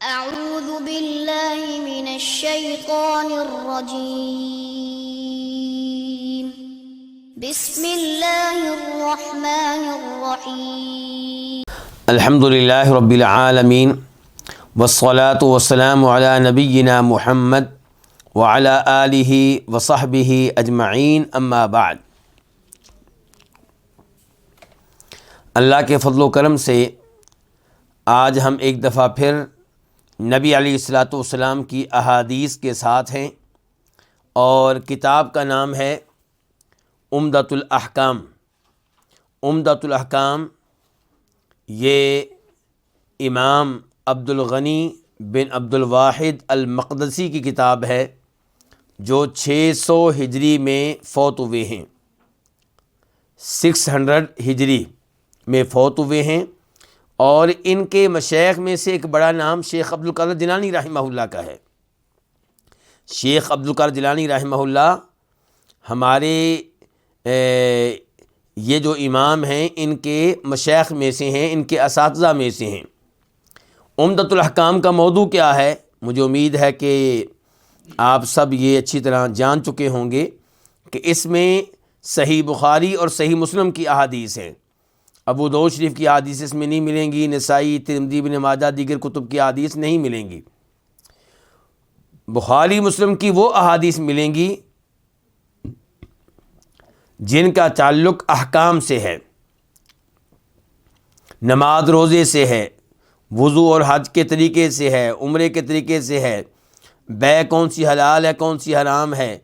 أعوذ بالله من الشيطان الرجيم بسم الله الرحمن الرحيم الحمد للہ رب العالمین والصلاة والسلام علی نبینا محمد وعلی آلہ وصحبہ اجمعین اما بعد۔ اللہ کے فضل و کرم سے آج ہم ایک دفعہ پھر نبی علیہ الصلاۃ والسلام کی احادیث کے ساتھ ہیں، اور کتاب کا نام ہے عمدۃ الاحکام۔ عمدۃ الاحکام یہ امام عبد الغنی بن عبد الواحد المقدسی کی کتاب ہے، جو 600 ہجری میں فوت ہوئے ہیں، 600 ہجری میں فوت ہوئے ہیں۔ اور ان کے مشائخ میں سے ایک بڑا نام شیخ عبد القادر جیلانی رحمہ اللہ کا ہے۔ شیخ عبد القادر جیلانی رحمہ اللہ ہمارے یہ جو امام ہیں ان کے مشائخ میں سے ہیں، ان کے اساتذہ میں سے ہیں۔ عمدۃ الاحکام کا موضوع کیا ہے؟ مجھے امید ہے کہ آپ سب یہ اچھی طرح جان چکے ہوں گے کہ اس میں صحیح بخاری اور صحیح مسلم کی احادیث ہیں۔ ابو داؤد شریف کی احادیث اس میں نہیں ملیں گی، نسائی، ترمذی، ابن ماجہ، دیگر کتب کی احادیث نہیں ملیں گی۔ بخاری مسلم کی وہ احادیث ملیں گی جن کا تعلق احکام سے ہے، نماز روزے سے ہے، وضو اور حج کے طریقے سے ہے، عمرے کے طریقے سے ہے، بیع کون سی حلال ہے کون سی حرام ہے،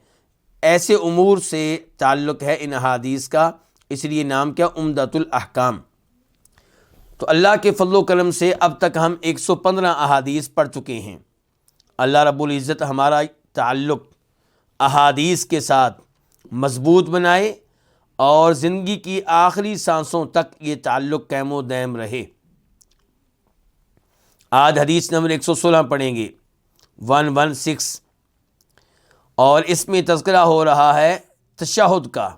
ایسے امور سے تعلق ہے ان احادیث کا، اس لیے نام کیا؟ عمدۃ الاحکام۔ تو اللہ کے فضل و کرم سے اب تک ہم 115 احادیث پڑھ چکے ہیں۔ اللہ رب العزت ہمارا تعلق احادیث کے ساتھ مضبوط بنائے اور زندگی کی آخری سانسوں تک یہ تعلق قائم و دائم رہے۔ آج حدیث نمبر 116 پڑھیں گے، 116، اور اس میں تذکرہ ہو رہا ہے تشہد کا۔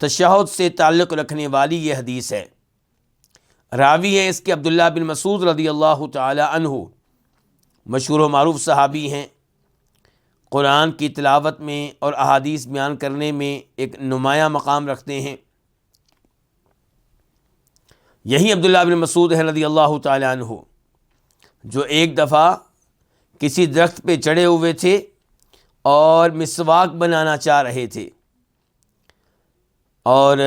تشہد سے تعلق رکھنے والی یہ حدیث ہے۔ راوی ہیں اس کے عبداللہ بن مسعود رضی اللہ تعالی عنہ، مشہور و معروف صحابی ہیں، قرآن کی تلاوت میں اور احادیث بیان کرنے میں ایک نمایاں مقام رکھتے ہیں۔ یہی عبداللہ بن مسعود ہیں رضی اللہ تعالی عنہ، جو ایک دفعہ کسی درخت پہ چڑھے ہوئے تھے اور مسواک بنانا چاہ رہے تھے، اور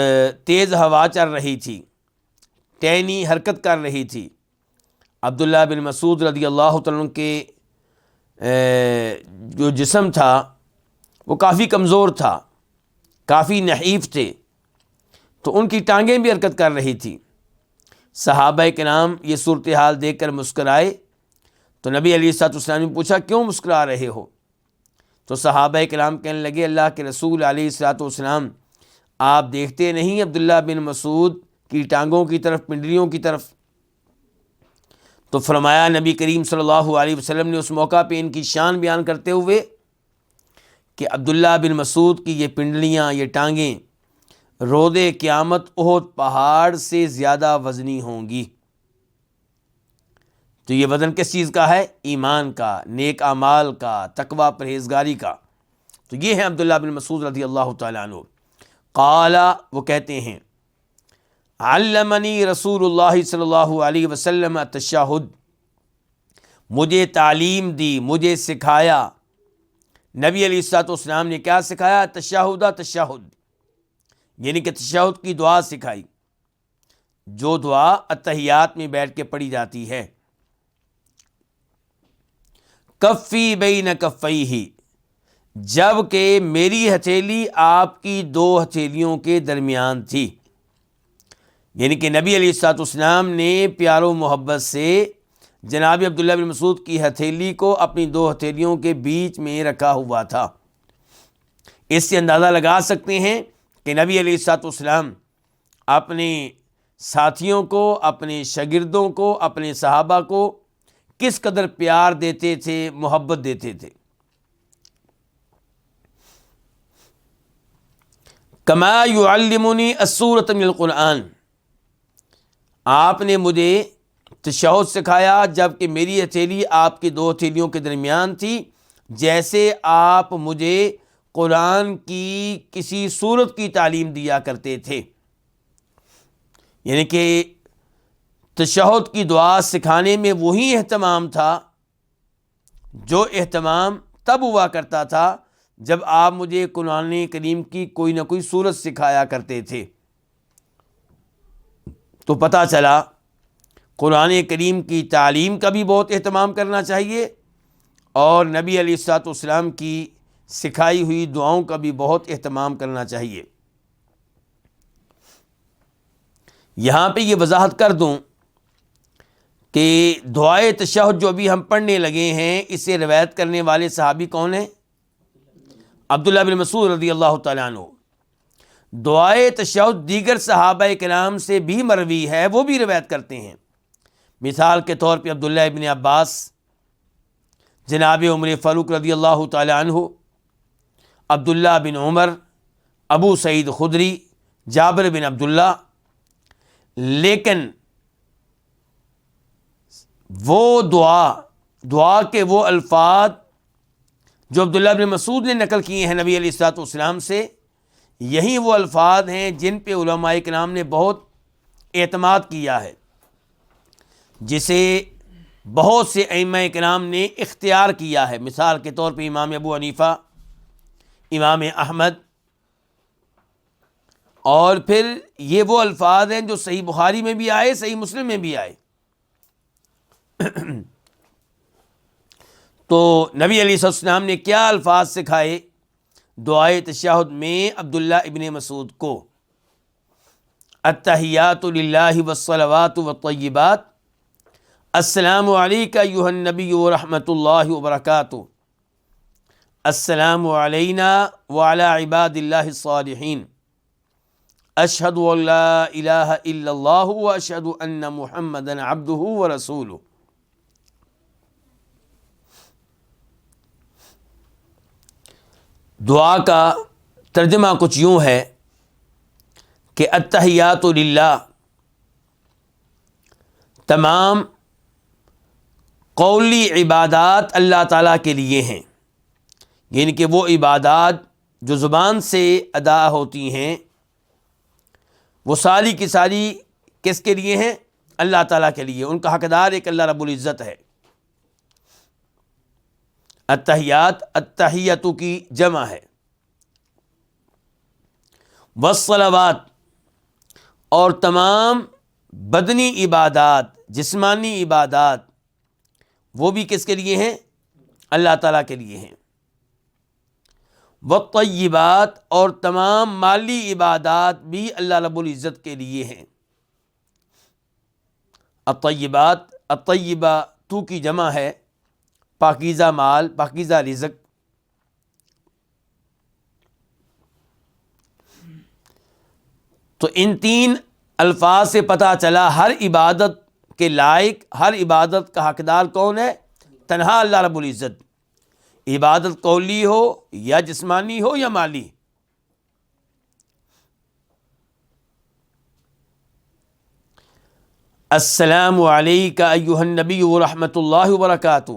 تیز ہوا چل رہی تھی، ٹہنی حرکت کر رہی تھی۔ عبداللہ بن مسعود رضی اللہ تعالیٰ عنہ کے جو جسم تھا وہ کافی کمزور تھا، کافی نحیف تھے، تو ان کی ٹانگیں بھی حرکت کر رہی تھی۔ صحابہ کرام یہ صورتحال دیکھ کر مسکرائے، تو نبی علیہ الصلوۃ والسلام نے پوچھا کیوں مسکرا رہے ہو؟ تو صحابہ کرام کہنے لگے اللہ کے رسول علیہ الصلوۃ والسلام، آپ دیکھتے نہیں عبداللہ بن مسعود کی ٹانگوں کی طرف، پنڈلیوں کی طرف؟ تو فرمایا نبی کریم صلی اللہ علیہ وسلم نے اس موقع پہ ان کی شان بیان کرتے ہوئے کہ عبداللہ بن مسعود کی یہ پنڈلیاں، یہ ٹانگیں روز قیامت احد پہاڑ سے زیادہ وزنی ہوں گی۔ تو یہ وزن کس چیز کا ہے؟ ایمان کا، نیک اعمال کا، تقوی پرہیزگاری کا۔ تو یہ ہے عبداللہ بن مسعود رضی اللہ تعالیٰ عنہ۔ قال، وہ کہتے ہیں علمنی رسول اللہ صلی اللہ علیہ وسلم التشہد، مجھے تعلیم دی، مجھے سکھایا نبی علیہ الصلوۃ والسلام نے۔ کیا سکھایا؟ تشہد، تشہد یعنی کہ تشہد کی دعا سکھائی، جو دعا اتحیات میں بیٹھ کے پڑھی جاتی ہے۔ کفی بین کفیہ، جب کہ میری ہتھیلی آپ کی دو ہتھیلیوں کے درمیان تھی، یعنی کہ نبی علیہ الصلوۃ والسلام نے پیار و محبت سے جناب عبداللہ بن مسعود کی ہتھیلی کو اپنی دو ہتھیلیوں کے بیچ میں رکھا ہوا تھا۔ اس سے اندازہ لگا سکتے ہیں کہ نبی علیہ الصلوۃ والسلام اپنے ساتھیوں کو، اپنے شاگردوں کو، اپنے صحابہ کو کس قدر پیار دیتے تھے، محبت دیتے تھے۔ کما یعلمنی السورۃ من القرآن، آپ نے مجھے تشہد سکھایا جب کہ میری ہتھیلی آپ کی دو ہتھیلیوں کے درمیان تھی، جیسے آپ مجھے قرآن کی کسی سورت کی تعلیم دیا کرتے تھے۔ یعنی کہ تشہد کی دعا سکھانے میں وہی اہتمام تھا جو اہتمام تب ہوا کرتا تھا جب آپ مجھے قرآن کریم کی کوئی نہ کوئی سورت سکھایا کرتے تھے۔ تو پتہ چلا قرآن کریم کی تعلیم کا بھی بہت اہتمام کرنا چاہیے، اور نبی علیہ الصلوۃ والسلام کی سکھائی ہوئی دعاؤں کا بھی بہت اہتمام کرنا چاہیے۔ یہاں پہ یہ وضاحت کر دوں کہ دعائے تشہد جو ابھی ہم پڑھنے لگے ہیں، اسے روایت کرنے والے صحابی کون ہیں؟ عبداللہ بن مسعود رضی اللہ تعالیٰ عنہ۔ دعائے تشہد دیگر صحابہ کرام سے بھی مروی ہے، وہ بھی روایت کرتے ہیں۔ مثال کے طور پہ عبداللہ ابن عباس، جناب عمر فاروق رضی اللہ تعالیٰ عنہ، عبداللہ بن عمر، ابو سعید خدری، جابر بن عبداللہ۔ لیکن وہ دعا کے وہ الفاظ جو عبداللہ بن مسعود نے نقل کیے ہیں نبی علیہ الصلوۃ والسلام سے، یہی وہ الفاظ ہیں جن پہ علماء کرام نے بہت اعتماد کیا ہے، جسے بہت سے ائمہ کرام نے اختیار کیا ہے۔ مثال کے طور پہ امام ابو حنیفہ، امام احمد، اور پھر یہ وہ الفاظ ہیں جو صحیح بخاری میں بھی آئے، صحیح مسلم میں بھی آئے۔ تو نبی علیہ السلام نے کیا الفاظ سکھائے دعائے تشہد میں عبداللہ ابن مسعود کو؟ التحیات للہ والصلوات والطیبات، السلام علیک ایھا النبی ورحمۃ اللہ وبرکاتہ، السلام علینا وعلی عباد اللہ الصالحین، اشہد ان لا الہ الا اللہ واشہد ان محمدا عبدہ ورسولہ۔ دعا کا ترجمہ کچھ یوں ہے کہ التحیات للہ، تمام قولی عبادات اللہ تعالیٰ کے لیے ہیں، یعنی کہ وہ عبادات جو زبان سے ادا ہوتی ہیں وہ ساری کی ساری کس کے لیے ہیں؟ اللہ تعالیٰ کے لیے، ان کا حقدار ایک اللہ رب العزت ہے۔ التحیات، التحیۃ کی جمع ہے۔ والصلوات، اور تمام بدنی عبادات، جسمانی عبادات، وہ بھی کس کے لیے ہیں؟ اللہ تعالیٰ کے لیے ہیں۔ والطیبات، اور تمام مالی عبادات بھی اللہ رب العزت کے لیے ہیں۔ الطیبات، الطیبہ تو کی جمع ہے، پاکیزہ مال، پاکیزہ رزق۔ تو ان تین الفاظ سے پتہ چلا ہر عبادت کے لائق، ہر عبادت کا حقدار کون ہے؟ تنہا اللہ رب العزت، عبادت قولی ہو یا جسمانی ہو یا مالی۔ السلام علیک ایھا النبی ورحمۃ اللہ وبرکاتہ،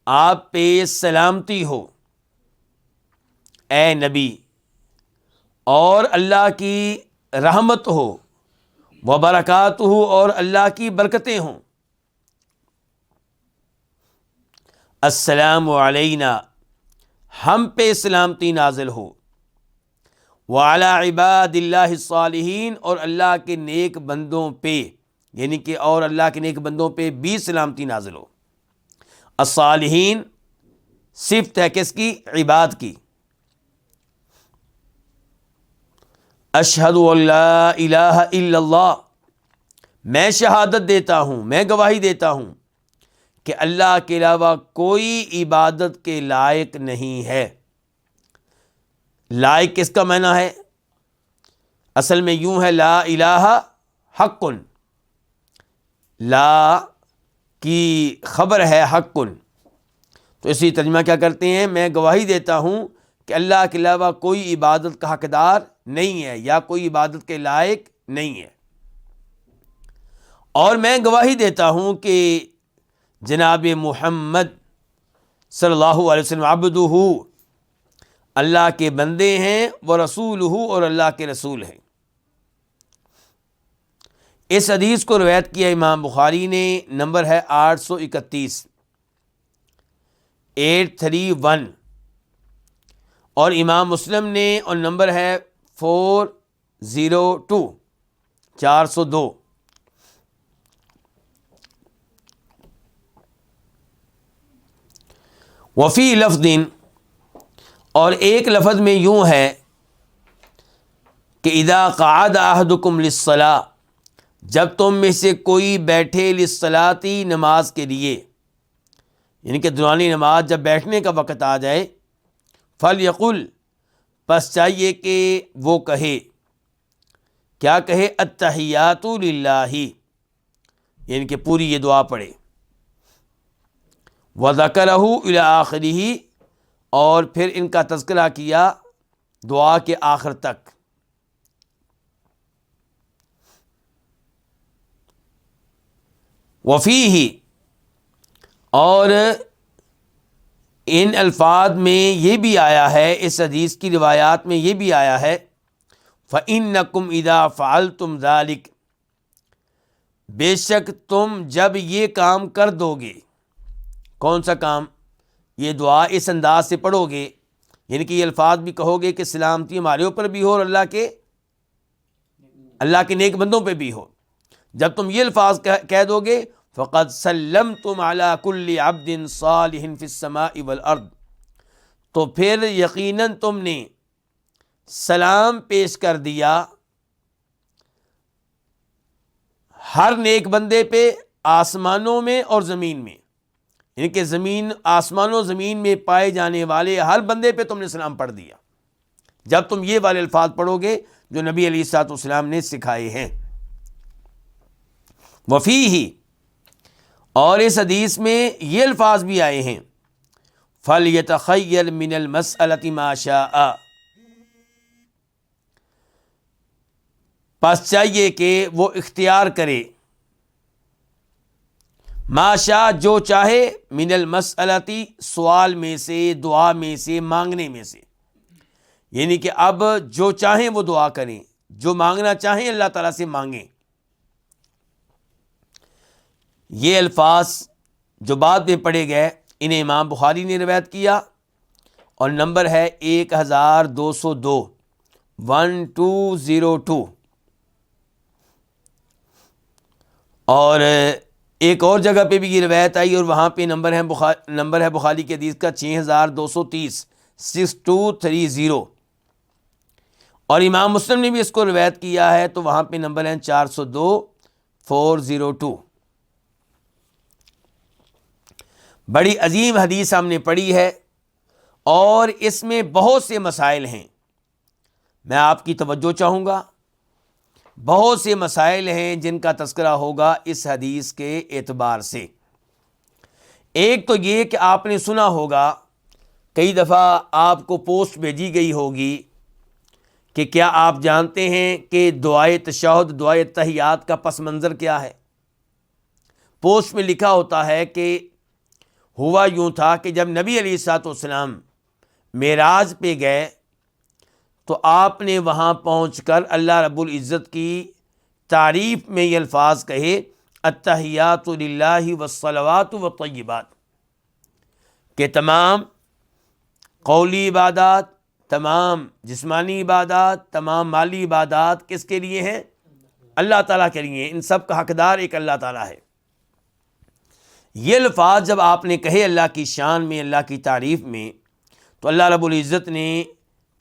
آپ پہ سلامتی ہو اے نبی، اور اللہ کی رحمت ہو، وبرکاتہ، اور اللہ کی برکتیں ہوں۔ السلام علینا، ہم پہ سلامتی نازل ہو، وعلی عباد اللہ الصالحین، اور اللہ کے نیک بندوں پہ، یعنی کہ اور اللہ کے نیک بندوں پہ بھی سلامتی نازل ہو۔ الصالحین صفت ہے کس کی؟ عباد کی۔ اشہد ان لا الہ الا اللہ، میں شہادت دیتا ہوں، میں گواہی دیتا ہوں کہ اللہ کے علاوہ کوئی عبادت کے لائق نہیں ہے۔ لائق کس کا معنی ہے؟ اصل میں یوں ہے، لا الہ حق، لا کی خبر ہے حق، تو اسی ترجمہ کیا کرتے ہیں؟ میں گواہی دیتا ہوں کہ اللہ کے علاوہ کوئی عبادت کا حقدار نہیں ہے، یا کوئی عبادت کے لائق نہیں ہے۔ اور میں گواہی دیتا ہوں کہ جناب محمد صلی اللہ علیہ وسلم عبدہ، اللہ کے بندے ہیں، وہ رسولہ، اور اللہ کے رسول ہیں۔ اس حدیث کو روایت کیا امام بخاری نے، نمبر ہے 831، 831، اور امام مسلم نے، اور نمبر ہے 402، 402۔ وفی لفظ، اور ایک لفظ میں یوں ہے کہ اذا قعد احدکم للصلاۃ، جب تم میں سے کوئی بیٹھے للصلاۃ، نماز کے لیے، یعنی کہ دورانی نماز جب بیٹھنے کا وقت آ جائے، فلیقل، پس چاہیے کہ وہ کہے، کیا کہے؟ التحیات للہ، یعنی کہ پوری یہ دعا پڑھے، وذکرہ الی آخرہ، اور پھر ان کا تذکرہ کیا دعا کے آخر تک۔ وفیہ، اور ان الفاظ میں یہ بھی آیا ہے، اس حدیث کی روایات میں یہ بھی آیا ہے، فَإِنَّكُمْ إِذَا فَعَلْتُمْ ذَلِكَ، بے شک تم جب یہ کام کر دو گے۔ کون سا کام؟ یہ دعا اس انداز سے پڑھو گے، یعنی کہ یہ الفاظ بھی کہو گے کہ سلامتی ہمارے اوپر بھی ہو اور اللہ کے نیک بندوں پہ بھی ہو۔ جب تم یہ الفاظ کہہ دو گے، فقد سلمتم علی کل عبد صالح فی السماء والارض، تو پھر یقیناً تم نے سلام پیش کر دیا ہر نیک بندے پہ، آسمانوں میں اور زمین میں، یعنی کہ آسمان و زمین میں پائے جانے والے ہر بندے پہ تم نے سلام پڑھ دیا جب تم یہ والے الفاظ پڑھو گے جو نبی علیہ الصلوۃ والسلام نے سکھائے ہیں۔ وفیہ، اور اس حدیث میں یہ الفاظ بھی آئے ہیں، فَلْيَتَخَيَّرْ مِنَ الْمَسْأَلَةِ مَا شَاءَ، پس چاہیے کہ وہ اختیار کرے، ما شاء، جو چاہے، من المسئلتی، سوال میں سے، دعا میں سے، مانگنے میں سے، یعنی کہ اب جو چاہیں وہ دعا کریں، جو مانگنا چاہیں اللہ تعالیٰ سے مانگیں۔ یہ الفاظ جو بعد میں پڑھے گئے انہیں امام بخاری نے روایت کیا، اور نمبر ہے 1202، 1202۔ اور ایک اور جگہ پہ بھی یہ روایت آئی، اور وہاں پہ نمبر ہے بخاری کی حدیث کا 6230، 6230، اور امام مسلم نے بھی اس کو روایت کیا ہے، تو وہاں پہ نمبر ہے 402، 402۔ بڑی عظیم حدیث ہم نے پڑھی ہے، اور اس میں بہت سے مسائل ہیں، میں آپ کی توجہ چاہوں گا۔ بہت سے مسائل ہیں جن کا تذکرہ ہوگا اس حدیث کے اعتبار سے۔ ایک تو یہ کہ آپ نے سنا ہوگا، کئی دفعہ آپ کو پوسٹ بھیجی گئی ہوگی کہ کیا آپ جانتے ہیں کہ دعائے تشہد، دعائے تحیات کا پس منظر کیا ہے؟ پوسٹ میں لکھا ہوتا ہے کہ ہوا یوں تھا کہ جب نبی علیہ الصلوۃ والسلام معراج پہ گئے تو آپ نے وہاں پہنچ کر اللہ رب العزت کی تعریف میں یہ الفاظ کہے، التحیات للہ والصلوات والطیبات، کہ تمام قولی عبادات، تمام جسمانی عبادات، تمام مالی عبادات کس کے لیے ہیں؟ اللہ تعالیٰ کے لیے، ان سب کا حقدار ایک اللہ تعالیٰ ہے۔ یہ الفاظ جب آپ نے کہے اللہ کی شان میں، اللہ کی تعریف میں، تو اللہ رب العزت نے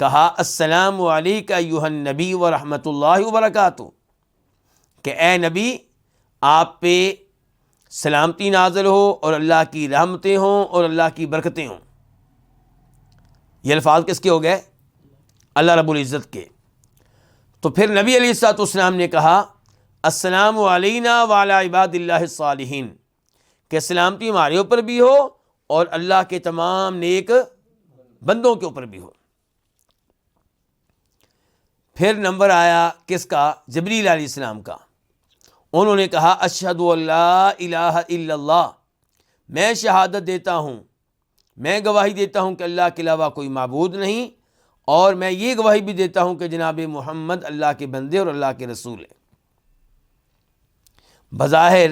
کہا السلام علیکہ ایھا النبی ورحمۃ اللہ وبرکاتہ، کہ اے نبی آپ پہ سلامتی نازل ہو اور اللہ کی رحمتیں ہوں اور اللہ کی برکتیں ہوں۔ یہ الفاظ کس کے ہو گئے؟ اللہ رب العزت کے۔ تو پھر نبی علیہ الصلوۃ والسلام نے کہا السلام علینا وعلی عباد اللہ الصالحین، کہ سلامتی ہمارے اوپر بھی ہو اور اللہ کے تمام نیک بندوں کے اوپر بھی ہو۔ پھر نمبر آیا کس کا؟ جبریل علیہ السلام کا، انہوں نے کہا اشہد اللہ الہ الا اللہ، میں شہادت دیتا ہوں، میں گواہی دیتا ہوں کہ اللہ کے علاوہ کوئی معبود نہیں، اور میں یہ گواہی بھی دیتا ہوں کہ جناب محمد اللہ کے بندے اور اللہ کے رسول ہیں۔ بظاہر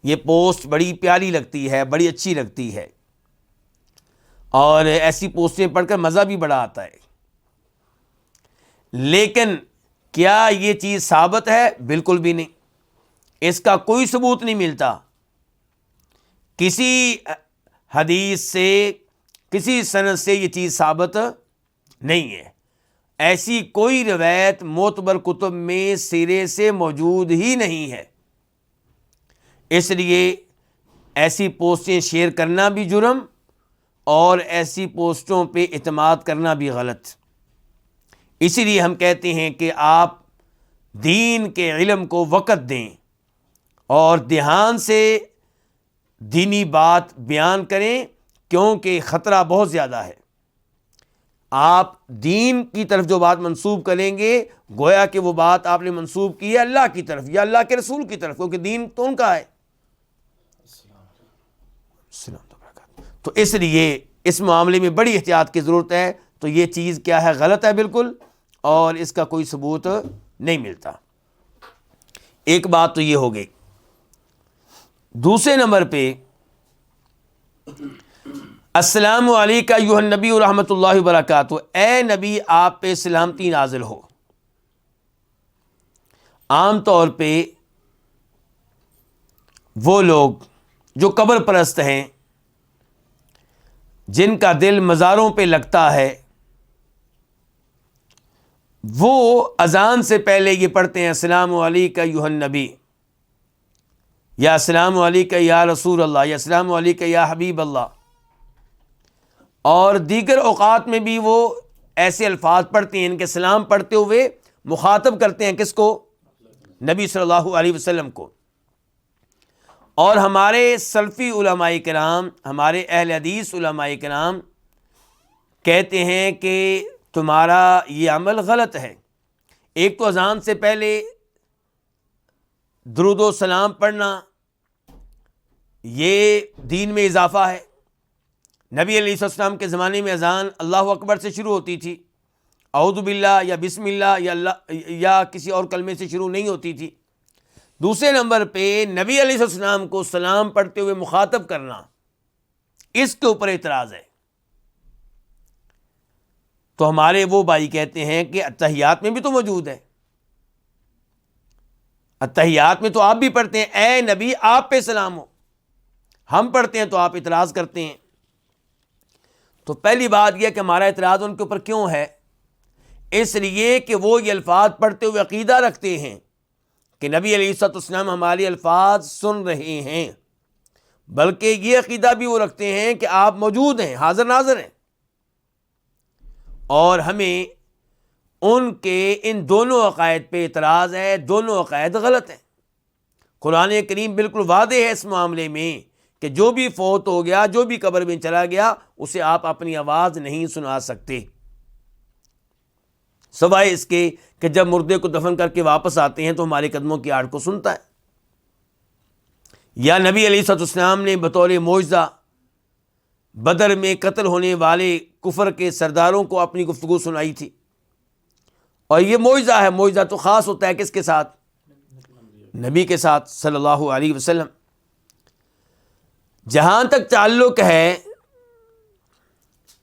یہ پوسٹ بڑی پیاری لگتی ہے، بڑی اچھی لگتی ہے، اور ایسی پوسٹیں پڑھ کر مزہ بھی بڑا آتا ہے، لیکن کیا یہ چیز ثابت ہے؟ بالکل بھی نہیں، اس کا کوئی ثبوت نہیں ملتا، کسی حدیث سے، کسی سند سے یہ چیز ثابت نہیں ہے، ایسی کوئی روایت معتبر کتب میں سرے سے موجود ہی نہیں ہے۔ اس لیے ایسی پوسٹیں شیئر کرنا بھی جرم، اور ایسی پوسٹوں پہ اعتماد کرنا بھی غلط۔ اسی لیے ہم کہتے ہیں کہ آپ دین کے علم کو وقت دیں اور دھیان سے دینی بات بیان کریں، کیونکہ خطرہ بہت زیادہ ہے۔ آپ دین کی طرف جو بات منسوب کریں گے، گویا کہ وہ بات آپ نے منسوب کی ہے اللہ کی طرف یا اللہ کے رسول کی طرف، کیونکہ دین تو ان کا ہے۔ تو اس لیے اس معاملے میں بڑی احتیاط کی ضرورت ہے۔ تو یہ چیز کیا ہے؟ غلط ہے بالکل، اور اس کا کوئی ثبوت نہیں ملتا۔ ایک بات تو یہ ہو گئی۔ دوسرے نمبر پہ السلام علیکم ایھا النبی ورحمۃ اللہ وبرکاتہ، اے نبی آپ پہ سلامتی نازل ہو۔ عام طور پہ وہ لوگ جو قبر پرست ہیں، جن کا دل مزاروں پہ لگتا ہے، وہ اذان سے پہلے یہ پڑھتے ہیں السلام علیکم ایھا النبی، یا السلام علیکم یا رسول اللہ، یا السلام علیکم یا حبیب اللہ، اور دیگر اوقات میں بھی وہ ایسے الفاظ پڑھتے ہیں، ان کے سلام پڑھتے ہوئے مخاطب کرتے ہیں کس کو؟ نبی صلی اللہ علیہ وسلم کو۔ اور ہمارے سلفی علماء کرام، ہمارے اہل حدیث علماء کرام کہتے ہیں کہ تمہارا یہ عمل غلط ہے۔ ایک تو اذان سے پہلے درود و سلام پڑھنا، یہ دین میں اضافہ ہے۔ نبی علیہ السلام کے زمانے میں اذان اللہ اکبر سے شروع ہوتی تھی، اعوذ باللہ یا بسم اللہ یا اللہ یا کسی اور کلمے سے شروع نہیں ہوتی تھی۔ دوسرے نمبر پہ نبی علیہ السلام کو سلام پڑھتے ہوئے مخاطب کرنا، اس کے اوپر اعتراض ہے۔ تو ہمارے وہ بھائی کہتے ہیں کہ اتحیات میں بھی تو موجود ہے، اتحیات میں تو آپ بھی پڑھتے ہیں اے نبی آپ پہ سلام ہو، ہم پڑھتے ہیں تو آپ اعتراض کرتے ہیں۔ تو پہلی بات یہ کہ ہمارا اعتراض ان کے اوپر کیوں ہے؟ اس لیے کہ وہ یہ الفاظ پڑھتے ہوئے عقیدہ رکھتے ہیں کہ نبی علیہ السلام ہمارے الفاظ سن رہے ہیں، بلکہ یہ عقیدہ بھی وہ رکھتے ہیں کہ آپ موجود ہیں، حاضر ناظر ہیں، اور ہمیں ان کے ان دونوں عقائد پہ اعتراض ہے۔ دونوں عقائد غلط ہیں۔ قرآن کریم بالکل واضح ہے اس معاملے میں کہ جو بھی فوت ہو گیا، جو بھی قبر میں چلا گیا، اسے آپ اپنی آواز نہیں سنا سکتے، سوائے اس کے کہ جب مردے کو دفن کر کے واپس آتے ہیں تو ہمارے قدموں کی آڑ کو سنتا ہے۔ یا نبی علیہ السلام نے بطور معجزہ بدر میں قتل ہونے والے کفر کے سرداروں کو اپنی گفتگو سنائی تھی، اور یہ معجزہ ہے۔ معجزہ تو خاص ہوتا ہے کس کے ساتھ؟ نبی کے ساتھ صلی اللہ علیہ وسلم۔ جہاں تک تعلق ہے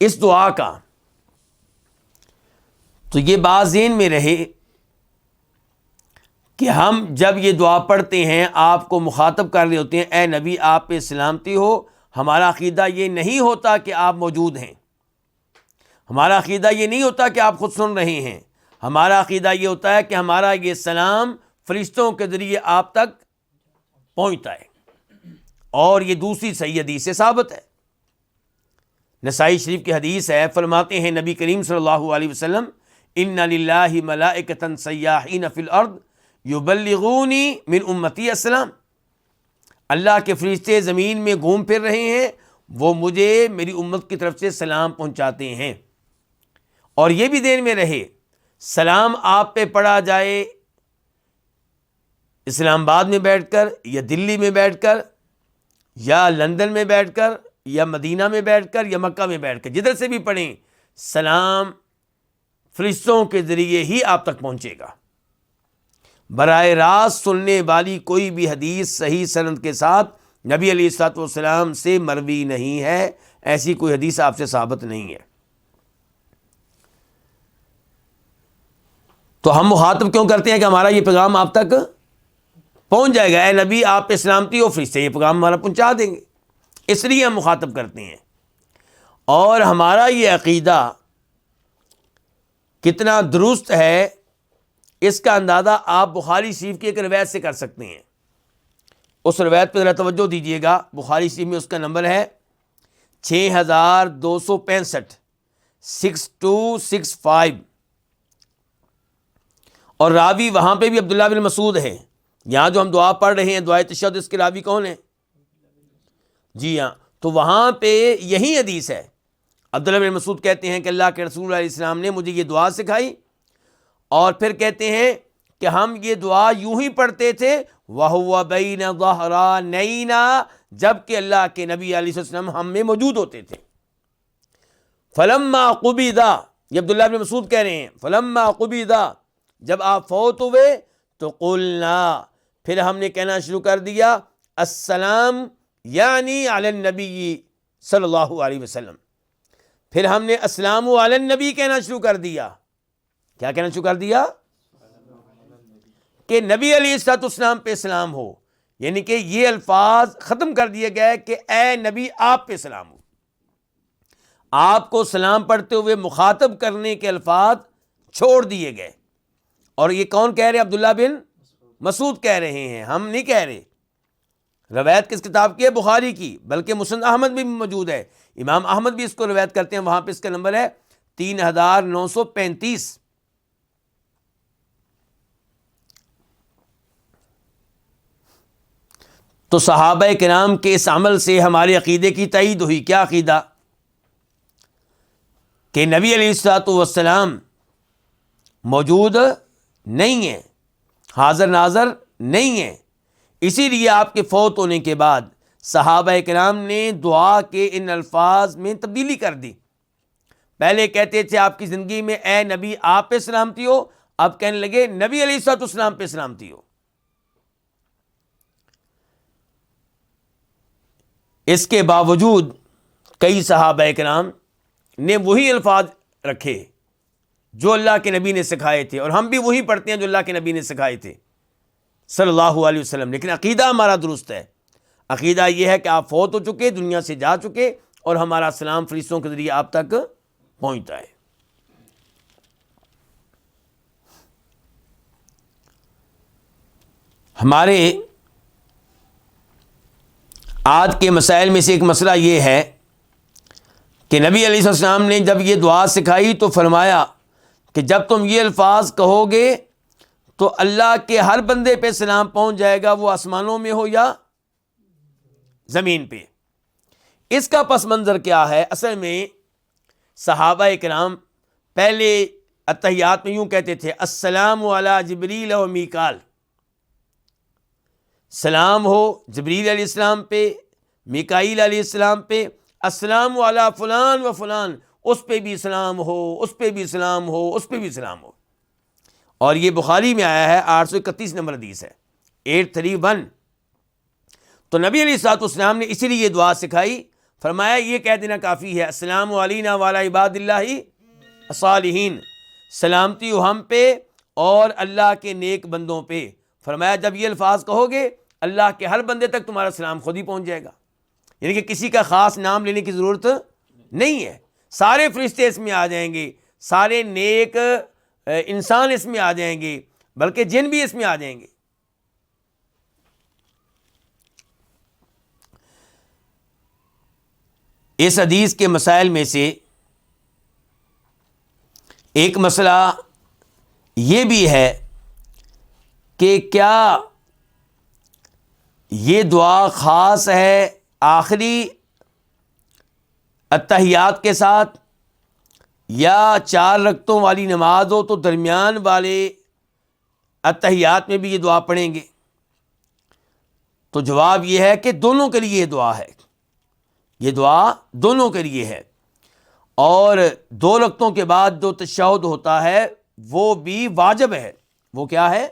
اس دعا کا، تو یہ بات ذہن میں رہے کہ ہم جب یہ دعا پڑھتے ہیں، آپ کو مخاطب کر رہے ہوتے ہیں اے نبی آپ پہ سلامتی ہو، ہمارا عقیدہ یہ نہیں ہوتا کہ آپ موجود ہیں، ہمارا عقیدہ یہ نہیں ہوتا کہ آپ خود سن رہے ہیں، ہمارا عقیدہ یہ ہوتا ہے کہ ہمارا یہ سلام فرشتوں کے ذریعے آپ تک پہنچتا ہے، اور یہ دوسری صحیح حدیث سے ثابت ہے۔ نسائی شریف کی حدیث ہے، فرماتے ہیں نبی کریم صلی اللہ علیہ وسلم ان للہ ملائکۃ سیاحین فی الارض یبلغونی من امتی السلام، اللہ کے فرشتے زمین میں گھوم پھر رہے ہیں، وہ مجھے میری امت کی طرف سے سلام پہنچاتے ہیں۔ اور یہ بھی ذہن میں رہے، سلام آپ پہ پڑھا جائے، اسلام آباد میں بیٹھ کر یا دلی میں بیٹھ کر یا لندن میں بیٹھ کر یا مدینہ میں بیٹھ کر یا مکہ میں بیٹھ کر، جدھر سے بھی پڑھیں، سلام فرشتوں کے ذریعے ہی آپ تک پہنچے گا۔ براہ راست سننے والی کوئی بھی حدیث صحیح سند کے ساتھ نبی علیہ الصلوۃ والسلام سے مروی نہیں ہے، ایسی کوئی حدیث آپ سے ثابت نہیں ہے۔ تو ہم مخاطب کیوں کرتے ہیں کہ ہمارا یہ پیغام آپ تک پہنچ جائے گا، اے نبی آپ پہ سلامتی ہو، فرشتے یہ پیغام ہمارا پہنچا دیں گے، اس لیے ہم مخاطب کرتے ہیں۔ اور ہمارا یہ عقیدہ کتنا درست ہے اس کا اندازہ آپ بخاری شریف کی ایک روایت سے کر سکتے ہیں۔ اس روایت پہ ذرا توجہ دیجیے گا، بخاری شریف میں اس کا نمبر ہے 6265 6265، اور راوی وہاں پہ بھی عبداللہ بن مسعود ہے۔ یہاں جو ہم دعا پڑھ رہے ہیں دعائے تشہد، اس کے راوی کون ہیں؟ جی ہاں، تو وہاں پہ یہی حدیث ہے۔ عبداللہ بن مسعود کہتے ہیں کہ اللہ کے رسول علیہ السلام نے مجھے یہ دعا سکھائی، اور پھر کہتے ہیں کہ ہم یہ دعا یوں ہی پڑھتے تھے وَهُوَ بَيْنَ ظَهْرَانَيْنَا، جب کہ اللہ کے نبی علیہ السلام ہم میں موجود ہوتے تھے۔ فَلَمَّا قُبِضَ، یہ عبداللہ بن مسعود کہہ رہے ہیں، فَلَمَّا قُبِضَ، جب آپ فوت ہوئے تو قُلْنَا، پھر ہم نے کہنا شروع کر دیا السلام یعنی علی النبی صلی اللہ علیہ وسلم، پھر ہم نے السلام علی النبی کہنا شروع کر دیا۔ کیا کہنا شروع کر دیا؟ کہ نبی علیہ الصلوۃ والسلام پہ سلام ہو، یعنی کہ یہ الفاظ ختم کر دیے گئے کہ اے نبی آپ پہ سلام ہو۔ آپ کو سلام پڑھتے ہوئے مخاطب کرنے کے الفاظ چھوڑ دیے گئے، اور یہ کون کہہ رہے ہیں؟ عبداللہ بن مسعود کہہ رہے ہیں، ہم نہیں کہہ رہے۔ روایت کس کتاب کی ہے؟ بخاری کی، بلکہ مسند احمد میں بھی موجود ہے، امام احمد بھی اس کو روایت کرتے ہیں، وہاں پہ اس کا نمبر ہے 3935۔ تو صحابہ کرام کے اس عمل سے ہمارے عقیدے کی تائید ہوئی۔ کیا عقیدہ؟ کہ نبی علیہ الصلوۃ والسلام موجود نہیں ہیں، حاضر ناظر نہیں ہیں، اسی لیے آپ کے فوت ہونے کے بعد صحابہ کرام نے دعا کے ان الفاظ میں تبدیلی کر دی۔ پہلے کہتے تھے آپ کی زندگی میں اے نبی آپ پہ سلامتی ہو، اب کہنے لگے نبی علیہ الصلوۃ والسلام پہ سلامتی ہو۔ اس کے باوجود کئی صحابہ کرام نے وہی الفاظ رکھے جو اللہ کے نبی نے سکھائے تھے، اور ہم بھی وہی پڑھتے ہیں جو اللہ کے نبی نے سکھائے تھے صلی اللہ علیہ وسلم، لیکن عقیدہ ہمارا درست ہے۔ عقیدہ یہ ہے کہ آپ فوت ہو چکے، دنیا سے جا چکے، اور ہمارا سلام فرشتوں کے ذریعے آپ تک پہنچتا ہے۔ ہمارے آج کے مسائل میں سے ایک مسئلہ یہ ہے کہ نبی علیہ السلام نے جب یہ دعا سکھائی تو فرمایا کہ جب تم یہ الفاظ کہو گے تو اللہ کے ہر بندے پہ سلام پہنچ جائے گا، وہ آسمانوں میں ہو یا زمین پہ۔ اس کا پس منظر کیا ہے؟ اصل میں صحابہ کرام پہلے اتحیات میں یوں کہتے تھے السلام علی جبریل و میکال، سلام ہو جبریل علیہ السلام پہ، میکائیل علیہ السلام پہ، السلام علی فلان و فلان، اس پہ بھی سلام ہو، اس پہ بھی سلام ہو، اس پہ بھی سلام ہو۔ اور یہ بخاری میں آیا ہے، 831 نمبر حدیث ہے، 831۔ تو نبی علیہ الصلوۃ والسلام نے اسی لیے یہ دعا سکھائی، فرمایا یہ کہہ دینا کافی ہے السلام علینا وعلی عباد اللہ الصالحین، سلامتی ہو ہم پہ اور اللہ کے نیک بندوں پہ۔ فرمایا جب یہ الفاظ کہو گے اللہ کے ہر بندے تک تمہارا سلام خود ہی پہنچ جائے گا، یعنی کہ کسی کا خاص نام لینے کی ضرورت نہیں ہے، سارے فرشتے اس میں آ جائیں گے، سارے نیک انسان اس میں آ جائیں گے، بلکہ جن بھی اس میں آ جائیں گے۔ اس حدیث کے مسائل میں سے ایک مسئلہ یہ بھی ہے کہ کیا یہ دعا خاص ہے آخری اتحیات کے ساتھ، یا 4 رکعتوں والی نماز ہو تو درمیان والے اتحیات میں بھی یہ دعا پڑھیں گے؟ تو جواب یہ ہے کہ دونوں کے لیے یہ دعا ہے، یہ دعا دونوں کے لیے ہے۔ اور 2 رکعتوں کے بعد جو تشہد ہوتا ہے وہ بھی واجب ہے۔ وہ کیا ہے؟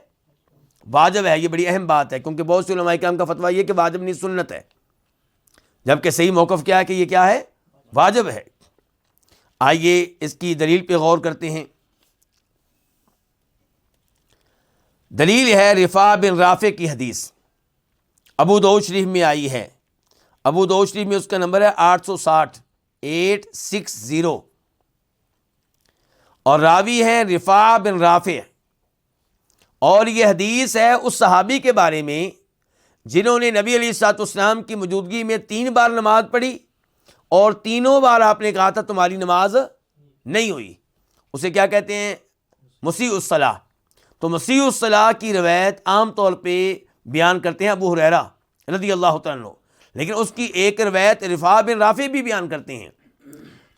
واجب ہے۔ یہ بڑی اہم بات ہے، کیونکہ بہت سے علماء کرام کا فتویٰ یہ کہ واجب نہیں، سنت ہے، جبکہ صحیح موقف کیا ہے کہ یہ کیا ہے؟ واجب ہے۔ آئیے اس کی دلیل پہ غور کرتے ہیں۔ دلیل ہے رفاع بن رافع کی حدیث، ابو داؤد شریف میں آئی ہے۔ ابو داؤد شریف میں اس کا نمبر ہے 860 اور راوی ہے رفاع بن رافع، اور یہ حدیث ہے اس صحابی کے بارے میں جنہوں نے نبی علیہ الصلوۃ والسلام کی موجودگی میں 3 بار نماز پڑھی، اور تینوں بار آپ نے کہا تھا تمہاری نماز نہیں ہوئی۔ اسے کیا کہتے ہیں؟ مسیء الصلاۃ۔ تو مسیء الصلاۃ کی روایت عام طور پہ بیان کرتے ہیں ابو ہریرہ رضی اللہ تعالیٰ عنہ، لیکن اس کی ایک روایت رفاع بن رافع بھی بیان کرتے ہیں۔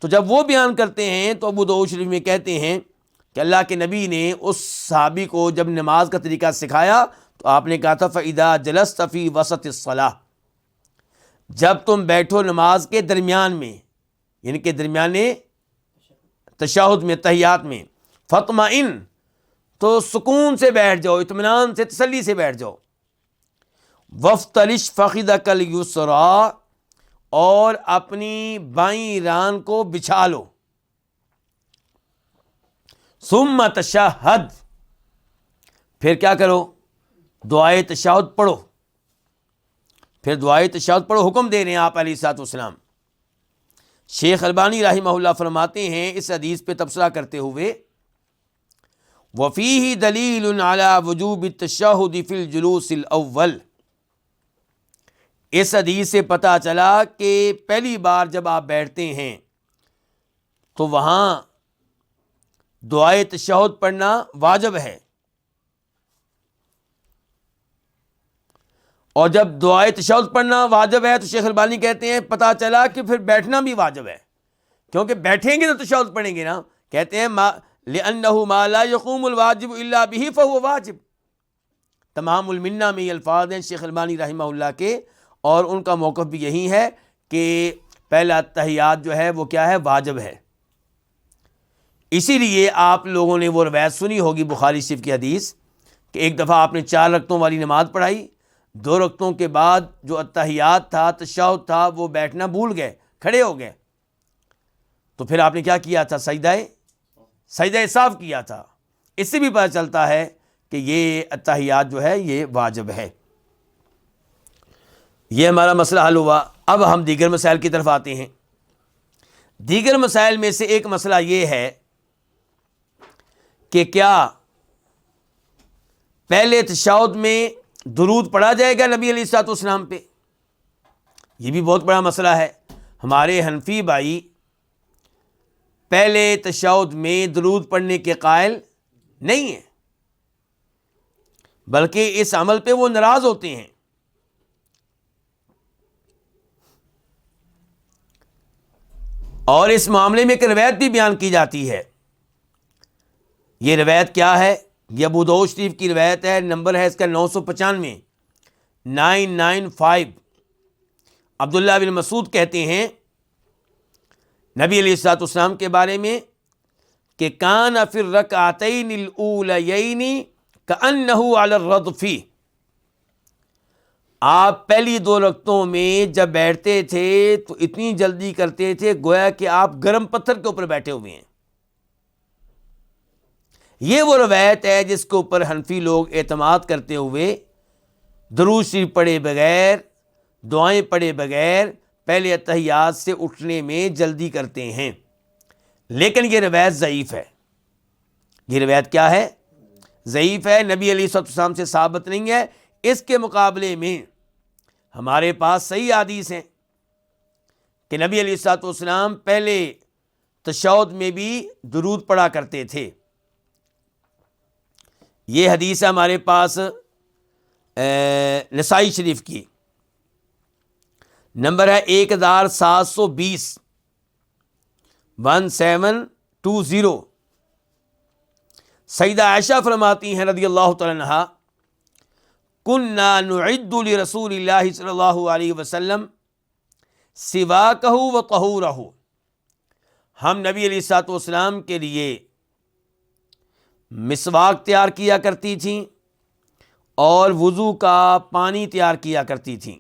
تو جب وہ بیان کرتے ہیں تو ابو داؤد شریف میں کہتے ہیں کہ اللہ کے نبی نے اس صحابی کو جب نماز کا طریقہ سکھایا تو آپ نے کہا تھا فَإِذَا جَلَسْتَ فِي وَسَطِ الصَّلَاةِ، جب تم بیٹھو نماز کے درمیان میں، یعنی کہ درمیان تشہد میں، تحیات میں، فَاطْمَئِنْ، تو سکون سے بیٹھ جاؤ، اطمینان سے، تسلی سے بیٹھ جاؤ، وَافْتَرِشْ فَخِذَكَ الْيُسْرَىٰ، اور اپنی بائیں ران کو بچھا لو، ثُمَّ تَشَہَّدْ، پھر کیا کرو؟ دعائے تشہد پڑھو، پھر دعائے تشہد پڑھو، حکم دے رہے ہیں آپ علیہ الصلوۃ والسلام۔ شیخ البانی رحمہ اللہ فرماتے ہیں اس حدیث پہ تبصرہ کرتے ہوئے وَفِيهِ دَلِيلٌ عَلَى وُجُوبِ التَّشَهُّدِ فِي الْجُلُوسِ الْأَوَّلِ، اس حدیث سے پتہ چلا کہ پہلی بار جب آپ بیٹھتے ہیں تو وہاں دعائے تشہد پڑھنا واجب ہے، اور جب دعائے تشہد پڑھنا واجب ہے تو شیخ البانی کہتے ہیں پتہ چلا کہ پھر بیٹھنا بھی واجب ہے، کیونکہ بیٹھیں گے تو تشہد پڑھیں گے نا۔ کہتے ہیں لِأَنَّهُ مَا لَا يَقُومُ الْوَاجِبُ إِلَّا بِهِ فَهُوَ واجب۔ تمام المنہ میں یہ الفاظ ہیں شیخ البانی رحمہ اللہ کے، اور ان کا موقف بھی یہی ہے کہ پہلا تحیات جو ہے وہ کیا ہے؟ واجب ہے۔ اسی لیے آپ لوگوں نے وہ روایت سنی ہوگی بخاری شریف کی حدیث کہ ایک دفعہ آپ نے 4 رکعتوں والی نماز پڑھائی، 2 رکعتوں کے بعد جو التحیات تھا، تشہد تھا، وہ بیٹھنا بھول گئے، کھڑے ہو گئے، تو پھر آپ نے کیا کیا تھا؟ سجدہ صاف کیا تھا۔ اس سے بھی پتہ چلتا ہے کہ یہ التحیات جو ہے یہ واجب ہے۔ یہ ہمارا مسئلہ حل ہوا۔ اب ہم دیگر مسائل کی طرف آتے ہیں۔ دیگر مسائل میں سے ایک مسئلہ یہ ہے کہ کیا پہلے تشہد میں درود پڑھا جائے گا نبی علیہ الصلوۃ والسلام پہ؟ یہ بھی بہت بڑا مسئلہ ہے۔ ہمارے حنفی بھائی پہلے تشہد میں درود پڑھنے کے قائل نہیں ہیں، بلکہ اس عمل پہ وہ ناراض ہوتے ہیں۔ اور اس معاملے میں ایک روایت بھی بیان کی جاتی ہے۔ یہ روایت کیا ہے؟ یہ ابو داؤد شریف کی روایت ہے، نمبر ہے اس کا 995 995۔ عبداللہ بن مسعود کہتے ہیں نبی علیہ الصلوۃ والسلام کے بارے میں کہ کان فی الرکعتین الاولیین کأنہ علی الردف، آپ پہلی 2 رکعتوں میں جب بیٹھتے تھے تو اتنی جلدی کرتے تھے گویا کہ آپ گرم پتھر کے اوپر بیٹھے ہوئے ہیں۔ یہ وہ روایت ہے جس کے اوپر حنفی لوگ اعتماد کرتے ہوئے درود شریف پڑھے بغیر، دعائیں پڑھے بغیر پہلے اتحیات سے اٹھنے میں جلدی کرتے ہیں، لیکن یہ روایت ضعیف ہے۔ یہ روایت کیا ہے؟ ضعیف ہے، نبی علیہ الصلوۃ والسلام سے ثابت نہیں ہے۔ اس کے مقابلے میں ہمارے پاس صحیح حدیث ہیں کہ نبی علیہ الصلوۃ والسلام پہلے تشہد میں بھی درود پڑھا کرتے تھے۔ یہ حدیث ہے ہمارے پاس نسائی شریف کی، نمبر ہے 1720 1720۔ سیدہ عائشہ فرماتی ہیں رضی اللہ تعالی عنہا کُنَّا نُعِدُّ لِرَسُولِ اللَّهِ صلی اللہ علیہ وسلم سِوَاكَهُ وَطَهُورَهُ، ہم نبی علیہ الصلوۃ والسلام کے لیے مسواک تیار کیا کرتی تھیں اور وضو کا پانی تیار کیا کرتی تھیں۔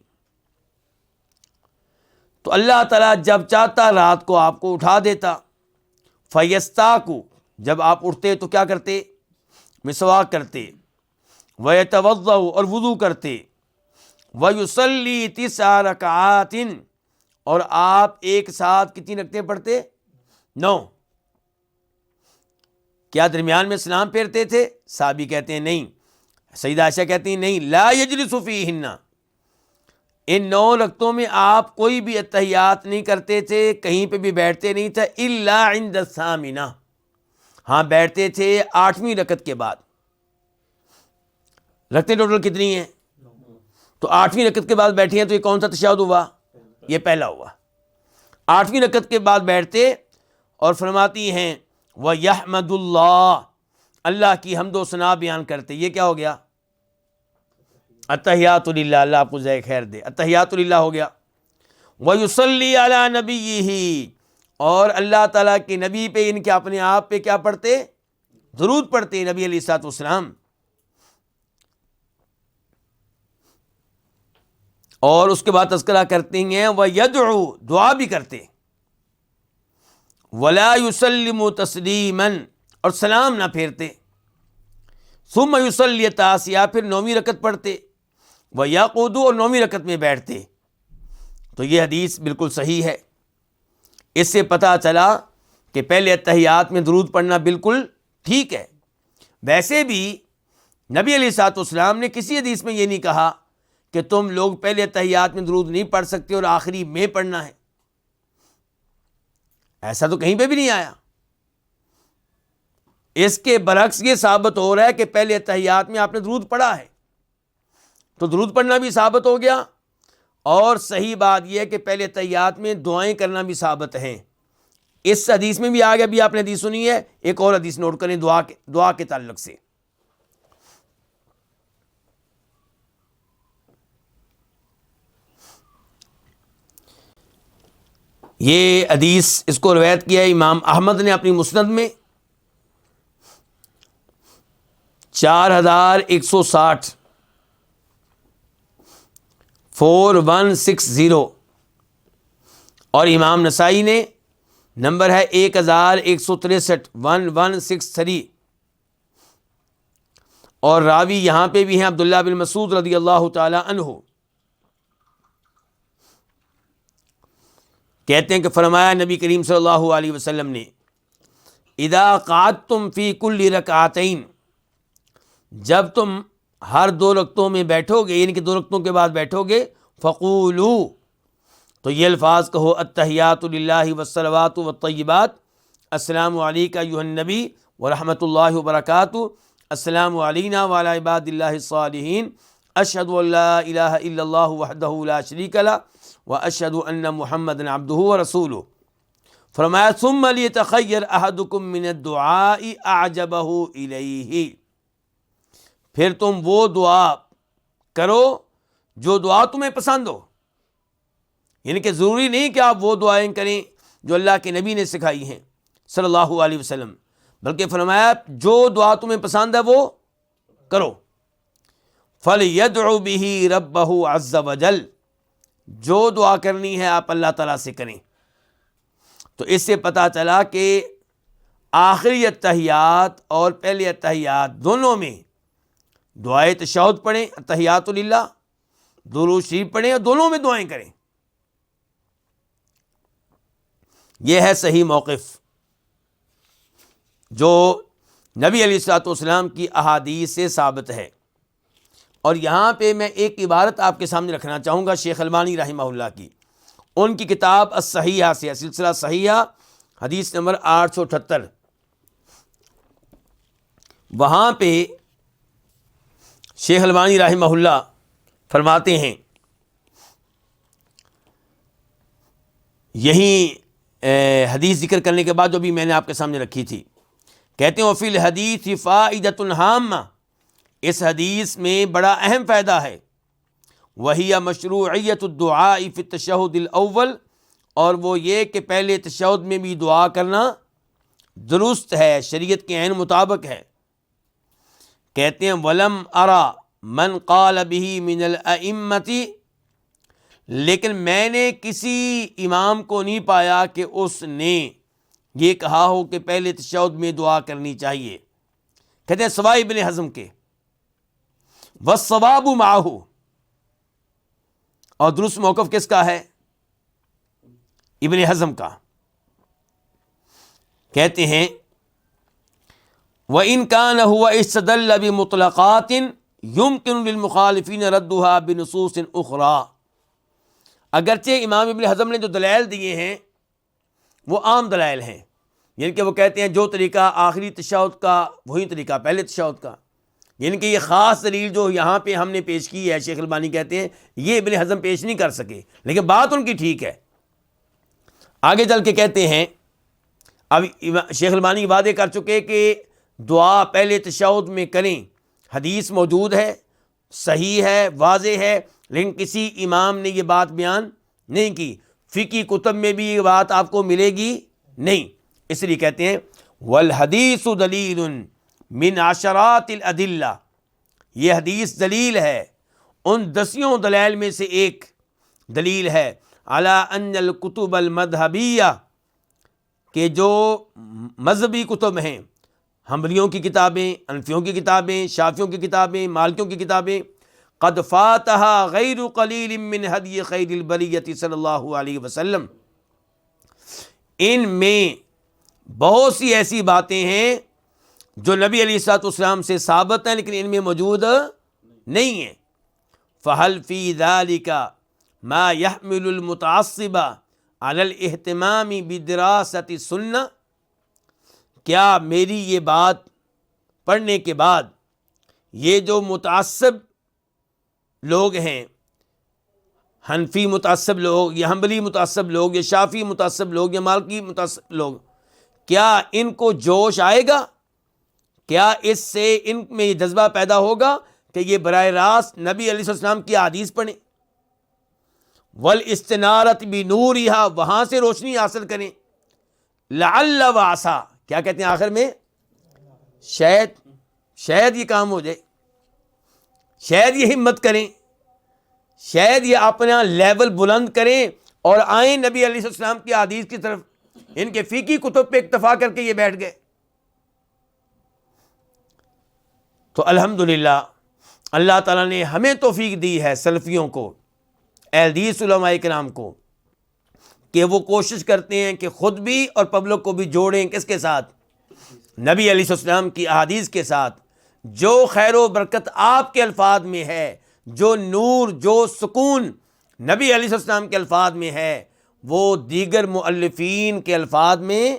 تو اللہ تعالیٰ جب چاہتا رات کو آپ کو اٹھا دیتا، فَيَسْتَاكُ، جب آپ اٹھتے تو کیا کرتے؟ مسواک کرتے، وَيَتَوَضَّأُ، اور وضو کرتے، وَيُصَلِّي 9 رکعات، اور آپ ایک ساتھ کتنی رکعتیں پڑھتے؟ 9۔ کیا درمیان میں سلام پھیرتے تھے؟ صحابی کہتے ہیں نہیں، سیدہ عائشہ کہتی ہیں نہیں، لا یجلس فیہن، ان 9 رکعتوں میں آپ کوئی بھی اتحیات نہیں کرتے تھے، کہیں پہ بھی بیٹھتے نہیں تھے، الا عند الثامنہ، ہاں بیٹھتے تھے 8ویں رکعت کے بعد۔ رکعتیں ٹوٹل کتنی ہیں؟ تو 8ویں رکعت کے بعد بیٹھے ہیں تو یہ کون سا تشہد ہوا؟ یہ پہلا ہوا۔ 8ویں رکعت کے بعد بیٹھتے اور فرماتی ہیں وَيَحْمَدُ اللَّهُ، اللہ کی حمد و ثنا بیان کرتے۔ یہ کیا ہو گیا؟ التحیات للہ، اللہ آپ کو جزائے خیر دے، التحیات للہ ہو گیا۔ وَيُصَلِّي عَلَىٰ نَبِيِّهِ، اور اللہ تعالیٰ کے نبی پہ، ان کے اپنے آپ پہ کیا پڑھتے؟ درود پڑھتے نبی علیہ الصلوۃ والسلام۔ اور اس کے بعد تذکرہ کرتے ہیں وَيَدْعُو، دعا بھی کرتے، وَلَا يُسَلِّمُ تَسْلِيمًا، اور سلام نہ پھیرتے۔ ثُمَّ يُصَلِّي التَّاسِعَةَ، پھر 9ویں رکعت پڑھتے، وَيَقْعُدُ، اور 9ویں رکعت میں بیٹھتے۔ تو یہ حدیث بالکل صحیح ہے۔ اس سے پتہ چلا کہ پہلے اتحیات میں درود پڑھنا بالکل ٹھیک ہے۔ ویسے بھی نبی علیہ الصلوۃ والسلام نے کسی حدیث میں یہ نہیں کہا کہ تم لوگ پہلے اتحیات میں درود نہیں پڑھ سکتے اور آخری میں پڑھنا ہے، ایسا تو کہیں پہ بھی نہیں آیا۔ اس کے برعکس یہ ثابت ہو رہا ہے کہ پہلے اتحیات میں آپ نے درود پڑھا ہے، تو درود پڑھنا بھی ثابت ہو گیا، اور صحیح بات یہ ہے کہ پہلے اتحیات میں دعائیں کرنا بھی ثابت ہیں۔ اس حدیث میں بھی آ گیا، بھی آپ نے حدیث سنی ہے، ایک اور حدیث نوٹ کریں دعا کے تعلق سے۔ یہ حدیث اس کو روایت کیا ہے امام احمد نے اپنی مسند میں 4160 4160، اور امام نسائی نے نمبر ہے 1163 1163، اور راوی یہاں پہ بھی ہیں عبداللہ بن مسعود رضی اللہ تعالی عنہ، کہتے ہیں کہ فرمایا نبی کریم صلی اللہ علیہ وسلم نے اذا قعدتم فی کل رکعتین، جب تم ہر 2 رکعتوں میں بیٹھو گے، یعنی کہ 2 رکعتوں کے بعد بیٹھو گے، فقولوا، تو یہ الفاظ کہو التحیات للہ والصلوات والطیبات، السلام علیک ایھا النبی ورحمۃ اللہ وبرکاتہ، السلام علینا وعلی عباد اللہ الصالحین، اشہد ان لا الہ الا اللہ وحدہ لا شریک لہ واشہد ان محمدا عبدہ ورسولہ۔ فرمایا ثم لیتخیر احدکم من الدعاء اعجبہ الیہ، پھر تم وہ دعا کرو جو دعا تمہیں پسند ہو، یعنی کہ ضروری نہیں کہ آپ وہ دعائیں کریں جو اللہ کے نبی نے سکھائی ہیں صلی اللہ علیہ وسلم، بلکہ فرمایا جو دعا تمہیں پسند ہے وہ کرو۔ فَلْيَدْعُ بِهِ رَبَّهُ عَزَّ وَجَلَّ، جو دعا کرنی ہے آپ اللہ تعالیٰ سے کریں۔ تو اس سے پتہ چلا کہ آخری اتحیات اور پہلے اتحیات دونوں میں دعائے تشہد پڑھیں، التحیات للہ، درود شریف پڑھیں، اور دونوں میں دعائیں کریں۔ یہ ہے صحیح موقف جو نبی علیہ الصلوۃ والسلام کی احادیث سے ثابت ہے۔ اور یہاں پہ میں ایک عبارت آپ کے سامنے رکھنا چاہوں گا شیخ البانی رحمہ اللہ کی، ان کی کتاب الصحیحہ سے، سلسلہ صحیحہ حدیث نمبر 878، وہاں پہ شیخ البانی رحمہ اللہ فرماتے ہیں، یہی حدیث ذکر کرنے کے بعد جو بھی میں نے آپ کے سامنے رکھی تھی، کہتے ہیں وفی الحدیث فائدۃ ہامہ، اس حدیث میں بڑا اہم فائدہ ہے، وہی مشروعیت الدعاء فی التشہد الاول، اور وہ یہ کہ پہلے تشہد میں بھی دعا کرنا درست ہے، شریعت کے عین مطابق ہے۔ کہتے ہیں وَلَمْ أَرَى مَنْ قَالَ بِهِ مِنَ الْأَئِمَّةِ، لیکن میں نے کسی امام کو نہیں پایا کہ اس نے یہ کہا ہو کہ پہلے تشہد میں دعا کرنی چاہیے، کہتے ہیں سوائے ابن حزم کے، وَالصَّوَابُ مَعَهُ، اور درست موقف کس کا ہے؟ ابن حزم کا۔ کہتے ہیں وَإِنْ كَانَ هُوَ اسْتَدَلَّ بِمُطْلَقَاتٍ يُمْكِنُ لِلْمُخَالِفِينَ رَدُّهَا بِنُصُوصٍ أُخْرَى، اگرچہ امام ابن حزم نے جو دلائل دیے ہیں وہ عام دلائل ہیں، یعنی کہ وہ کہتے ہیں جو طریقہ آخری تشہد کا وہی طریقہ پہلے تشہد کا، یعنی کہ یہ خاص دلیل جو یہاں پہ ہم نے پیش کی ہے، شیخ البانی کہتے ہیں یہ ابن حزم پیش نہیں کر سکے، لیکن بات ان کی ٹھیک ہے۔ آگے چل کے کہتے ہیں، اب شیخ البانی وعدے کر چکے کہ دعا پہلے تشہد میں کریں، حدیث موجود ہے، صحیح ہے، واضح ہے، لیکن کسی امام نے یہ بات بیان نہیں کی، فقہی کتب میں بھی یہ بات آپ کو ملے گی نہیں، اس لیے کہتے ہیں والحدیث دلیل من عشرات الادلہ، یہ حدیث دلیل ہے ان دسیوں دلائل میں سے ایک دلیل ہے، علی ان الکتب المذہبیہ، کہ جو مذہبی کتب ہیں، حنبلیوں کی کتابیں، حنفیوں کی کتابیں، شافعیوں کی کتابیں، مالکیوں کی کتابیں، قد فاتہا غیر قلیل من ہدی خیر البریۃ صلی اللہ علیہ وسلم، ان میں بہت سی ایسی باتیں ہیں جو نبی علیہ الصلوۃ والسلام سے ثابت ہیں لیکن ان میں موجود نہیں ہیں۔ فہل فی ذلک ما یحمل المتعصب علی الاہتمام بدراست سنہ، کیا میری یہ بات پڑھنے کے بعد یہ جو متعصب لوگ ہیں، حنفی متعصب لوگ یا حنبلی متعصب لوگ یا شافعی متعصب لوگ یا مالکی متعصب لوگ، کیا ان کو جوش آئے گا؟ کیا اس سے ان میں یہ جذبہ پیدا ہوگا کہ یہ براہ راست نبی علیہ السلام کی حدیث پڑھیں، والاستنارۃ بنورہا، وہاں سے روشنی حاصل کریں، لعل وعسا، کیا کہتے ہیں آخر میں؟ شاید یہ کام ہو جائے، شاید یہ ہمت کریں، شاید یہ اپنا لیول بلند کریں اور آئیں نبی علیہ السلام کی حدیث کی طرف، ان کے فقہی کتب پہ اکتفا کر کے یہ بیٹھ گئے۔ تو الحمدللہ اللہ تعالیٰ نے ہمیں توفیق دی ہے، سلفیوں کو، اہل حدیث علماء کرام کو، کہ وہ کوشش کرتے ہیں کہ خود بھی اور پبلک کو بھی جوڑیں، کس کے ساتھ؟ نبی علیہ السلام کی احادیث کے ساتھ۔ جو خیر و برکت آپ کے الفاظ میں ہے، جو نور، جو سکون نبی علیہ السلام کے الفاظ میں ہے، وہ دیگر مؤلفین کے الفاظ میں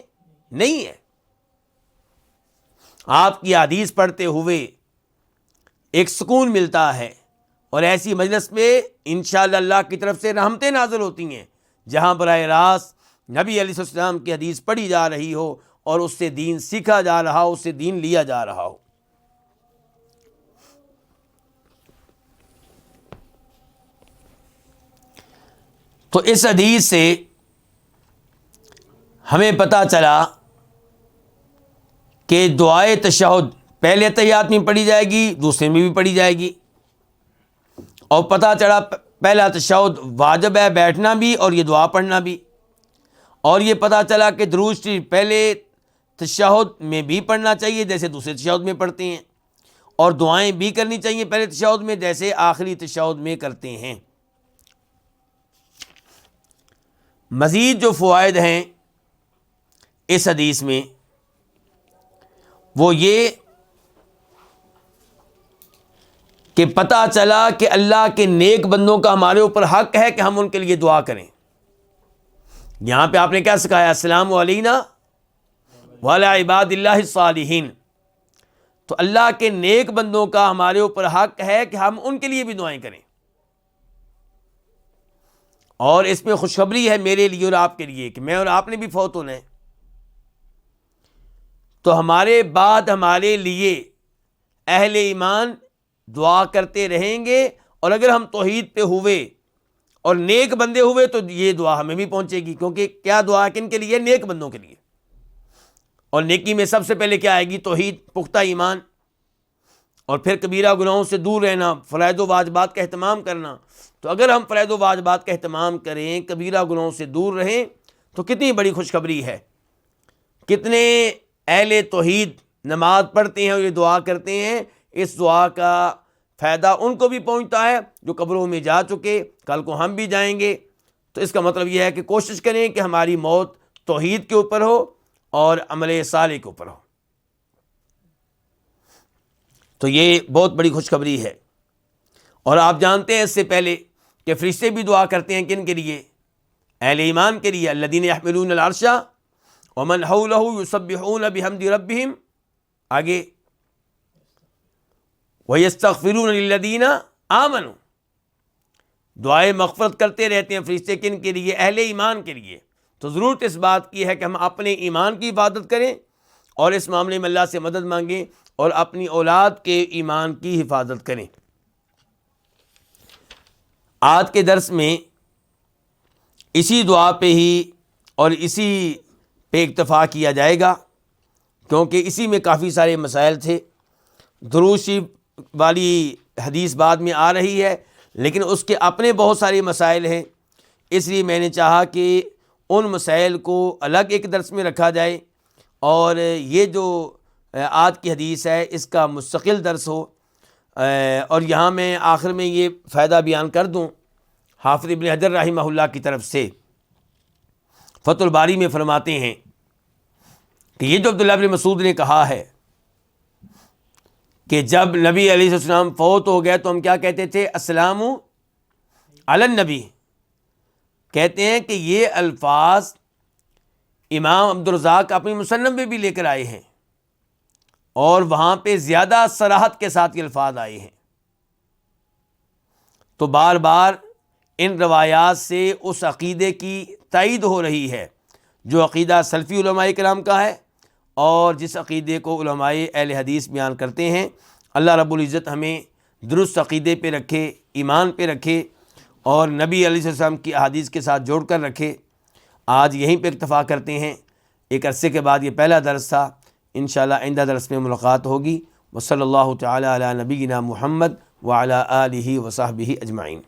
نہیں ہے۔ آپ کی حدیث پڑھتے ہوئے ایک سکون ملتا ہے، اور ایسی مجلس میں انشاءاللہ اللہ کی طرف سے رحمتیں نازل ہوتی ہیں، جہاں براہ راست نبی علیہ السلام کی حدیث پڑھی جا رہی ہو اور اس سے دین سیکھا جا رہا ہو، اس سے دین لیا جا رہا ہو۔ تو اس حدیث سے ہمیں پتہ چلا کہ دعائے تشہد پہلے تحیات میں پڑھی جائے گی، دوسرے میں بھی پڑھی جائے گی، اور پتہ چلا پہلا تشہد واجب ہے بیٹھنا بھی اور یہ دعا پڑھنا بھی، اور یہ پتہ چلا کہ درود شریف پہلے تشہد میں بھی پڑھنا چاہیے جیسے دوسرے تشہد میں پڑھتے ہیں، اور دعائیں بھی کرنی چاہیے پہلے تشہد میں جیسے آخری تشہد میں کرتے ہیں۔ مزید جو فوائد ہیں اس حدیث میں وہ یہ کہ پتہ چلا کہ اللہ کے نیک بندوں کا ہمارے اوپر حق ہے کہ ہم ان کے لیے دعا کریں۔ یہاں پہ آپ نے کیا سکھایا؟ السلام علینا وعلی عباد اللہ الصالحین، تو اللہ کے نیک بندوں کا ہمارے اوپر حق ہے کہ ہم ان کے لیے بھی دعائیں کریں، اور اس میں خوشخبری ہے میرے لیے اور آپ کے لیے کہ میں اور آپ نے بھی فوت ہونا ہے، تو ہمارے بعد ہمارے لیے اہل ایمان دعا کرتے رہیں گے، اور اگر ہم توحید پہ ہوئے اور نیک بندے ہوئے تو یہ دعا ہمیں بھی پہنچے گی، کیونکہ کیا دعا کن کے لیے؟ نیک بندوں کے لیے۔ اور نیکی میں سب سے پہلے کیا آئے گی؟ توحید، پختہ ایمان، اور پھر کبیرہ گناہوں سے دور رہنا، فرائض و واجبات کا اہتمام کرنا۔ تو اگر ہم فرائض و واجبات کا اہتمام کریں، کبیرہ گناہوں سے دور رہیں، تو کتنی بڑی خوشخبری ہے۔ کتنے اہل توحید نماز پڑھتے ہیں اور یہ دعا کرتے ہیں، اس دعا کا فائدہ ان کو بھی پہنچتا ہے جو قبروں میں جا چکے، کل کو ہم بھی جائیں گے۔ تو اس کا مطلب یہ ہے کہ کوشش کریں کہ ہماری موت توحید کے اوپر ہو اور عمل صالح کے اوپر ہو۔ تو یہ بہت بڑی خوشخبری ہے۔ اور آپ جانتے ہیں اس سے پہلے کہ فرشتے بھی دعا کرتے ہیں کن کے لیے؟ اہل ایمان کے لیے۔ الذین یحملون العرش ومن حولہ یسبحون بحمد ربہم، آگے وَيَسْتَغْفِرُونَ لِلَّذِينَ آمَنُوا، دعائے مغفرت کرتے رہتے ہیں فرشتے کن کے لیے؟ اہل ایمان کے لیے۔ تو ضرورت اس بات کی ہے کہ ہم اپنے ایمان کی حفاظت کریں اور اس معاملے میں اللہ سے مدد مانگیں اور اپنی اولاد کے ایمان کی حفاظت کریں۔ آج کے درس میں اسی دعا پہ ہی اور اسی پہ اکتفا کیا جائے گا، کیونکہ اسی میں کافی سارے مسائل تھے۔ درود شریف والی حدیث بعد میں آ رہی ہے، لیکن اس کے اپنے بہت سارے مسائل ہیں، اس لیے میں نے چاہا کہ ان مسائل کو الگ ایک درس میں رکھا جائے، اور یہ جو آج کی حدیث ہے اس کا مستقل درس ہو۔ اور یہاں میں آخر میں یہ فائدہ بیان کر دوں، حافظ ابن حجر رحمہ اللہ کی طرف سے فتح الباری میں فرماتے ہیں کہ یہ جو عبداللہ بن مسعود نے کہا ہے کہ جب نبی علیہ السلام فوت ہو گئے تو ہم کیا کہتے تھے؟ السلام علی النبی، کہتے ہیں کہ یہ الفاظ امام عبدالرزاق اپنی مصنف میں بھی لے کر آئے ہیں، اور وہاں پہ زیادہ صراحت کے ساتھ یہ الفاظ آئے ہیں۔ تو بار بار ان روایات سے اس عقیدے کی تائید ہو رہی ہے جو عقیدہ سلفی علماء کرام کا ہے، اور جس عقیدے کو علماء اہل حدیث بیان کرتے ہیں۔ اللہ رب العزت ہمیں درست عقیدے پہ رکھے، ایمان پہ رکھے، اور نبی علیہ السلام کی احادیث کے ساتھ جوڑ کر رکھے۔ آج یہیں پہ اکتفا کرتے ہیں، ایک عرصے کے بعد یہ پہلا درس تھا، انشاءاللہ آئندہ درس میں ملاقات ہوگی۔ وصلی اللہ تعالی علی نبینا محمد وعلی آلہ وصحبہ اجمعین۔